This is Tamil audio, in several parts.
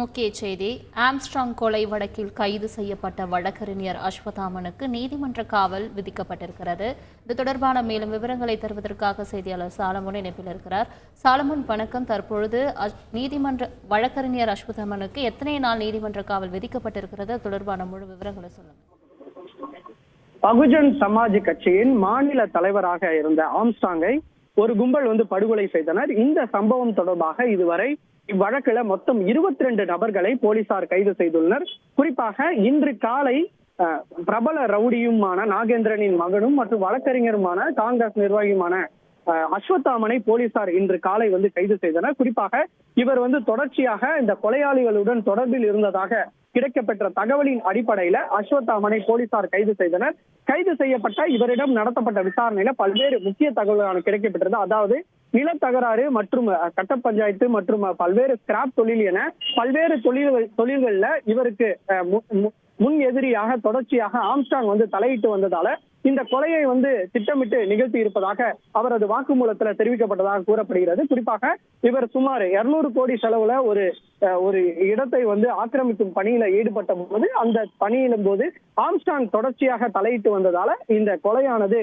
முக்கிய செய்தி. ஆம்ஸ்ட்ராங் கொலை வழக்கில் கைது செய்யப்பட்ட வழக்கறிஞர் அஸ்வத்தாமனுக்கு நீதிமன்ற காவல் விதிக்கப்பட்டிருக்கிறது. இது தொடர்பான மேலும் விவரங்களை தருவதற்காக செய்தியாளர் சாலமோன் இணைப்பில் இருக்கிறார். சாலமோன் வணக்கம். தற்பொழுது நீதிமன்ற வழக்கறிஞர் அஸ்வத்தாமனுக்கு எத்தனை நாள் நீதிமன்ற காவல் விதிக்கப்பட்டிருக்கிறது தொடர்பான முழு விவரங்களை சொல்லுங்க. பகுஜன் சமாஜ் கட்சியின் மாநில தலைவராக இருந்த ஆம்ஸ்ட்ராங்கை ஒரு கும்பல் படுகொலை செய்தனர். இந்த சம்பவம் தொடர்பாக இதுவரை இவ்வழக்குல மொத்தம் 22 நபர்களை போலீசார் கைது செய்துள்ளனர். குறிப்பாக இன்று காலை பிரபல ரவுடியுமான நாகேந்திரனின் மகனும் மற்றும் வழக்கறிஞருமான காங்கிரஸ் நிர்வாகியுமான அஸ்வத்தாமனை போலீசார் இன்று காலை கைது செய்தனர். குறிப்பாக இவர் தொடர்ச்சியாக இந்த கொலையாளிகளுடன் தொடர்பில் இருந்ததாக கிடைக்கப்பெற்ற தகவலின் அடிப்படையில அஸ்வத்தாமனை போலீசார் கைது செய்தனர். கைது செய்யப்பட்ட இவரிடம் நடத்தப்பட்ட விசாரணையில பல்வேறு முக்கிய தகவல்கள் கிடைக்கப்பெற்றது. அதாவது நில தகராறு மற்றும் கட்ட பஞ்சாயத்து மற்றும் பல்வேறு ஸ்கிராப் தொழில் என பல்வேறு தொழில்கள்ல இவருக்கு முன் எதிரியாக தொடர்ச்சியாக ஆம்ஸ்ட்ராங் தலையிட்டு வந்ததால இந்த கொலையை திட்டமிட்டு நிகழ்த்தி இருப்பதாக அவரது வாக்குமூலத்துல தெரிவிக்கப்பட்டதாக கூறப்படுகிறது. குறிப்பாக இவர் சுமார் 200 கோடி செலவுல ஒரு இடத்தை ஆக்கிரமிக்கும் பணியில ஈடுபட்ட போது அந்த பணியிலும் போது ஆம்ஸ்ட்ராங் தொடர்ச்சியாக தலையிட்டு வந்ததால இந்த கொலையானது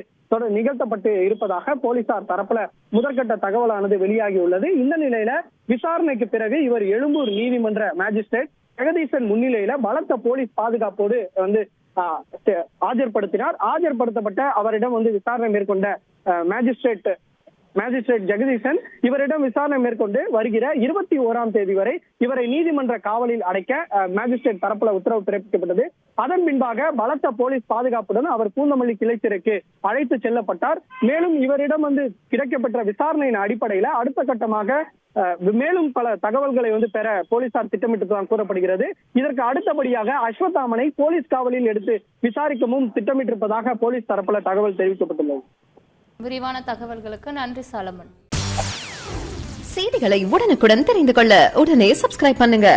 நிகழ்த்தப்பட்டு இருப்பதாக போலீசார் தரப்புல முதற்கட்ட தகவலானது வெளியாகி உள்ளது. இந்த நிலையில விசாரணைக்கு பிறகு இவர் எழும்பூர் நீதிமன்ற மேஜிஸ்ட்ரேட் ஜெகதீசன் முன்னிலையில பலத்த போலீஸ் பாதுகாப்போடு ஆஜர்படுத்தப்பட்ட அவரிடம் விசாரணை மேற்கொண்ட மேஜிஸ்ட்ரேட் ஜெகதீசன் இவரிடம் விசாரணை மேற்கொண்டு வருகிற 21ஆம் தேதி வரை இவரை நீதிமன்ற காவலில் அடைக்க மேஜிஸ்ட்ரேட் தரப்புல உத்தரவு பிறப்பிக்கப்பட்டது. அதன் பின்பாக பலத்த போலீஸ் பாதுகாப்புடன் அவர் பூந்தமல்லி கிளை சிறைக்கு அழைத்து செல்லப்பட்டார். மேலும் இவரிடம் கிடைக்கப்பெற்ற விசாரணையின் அடிப்படையில அடுத்த கட்டமாக மேலும் பல தகவல்களை பெற போலீசார் திட்டமிட்டுதான் கூறப்படுகிறது. இதற்கு அடுத்தபடியாக அஸ்வத்தாமனை போலீஸ் காவலில் எடுத்து விசாரிக்கவும் திட்டமிட்டிருப்பதாக போலீஸ் தரப்புல தகவல் தெரிவிக்கப்பட்டுள்ளது. விரிவான தகவல்களுக்கு நன்றி சாலமன். செய்திகளை உடனுக்குடன் தெரிந்து கொள்ள உடனே சப்ஸ்கிரைப் பண்ணுங்க.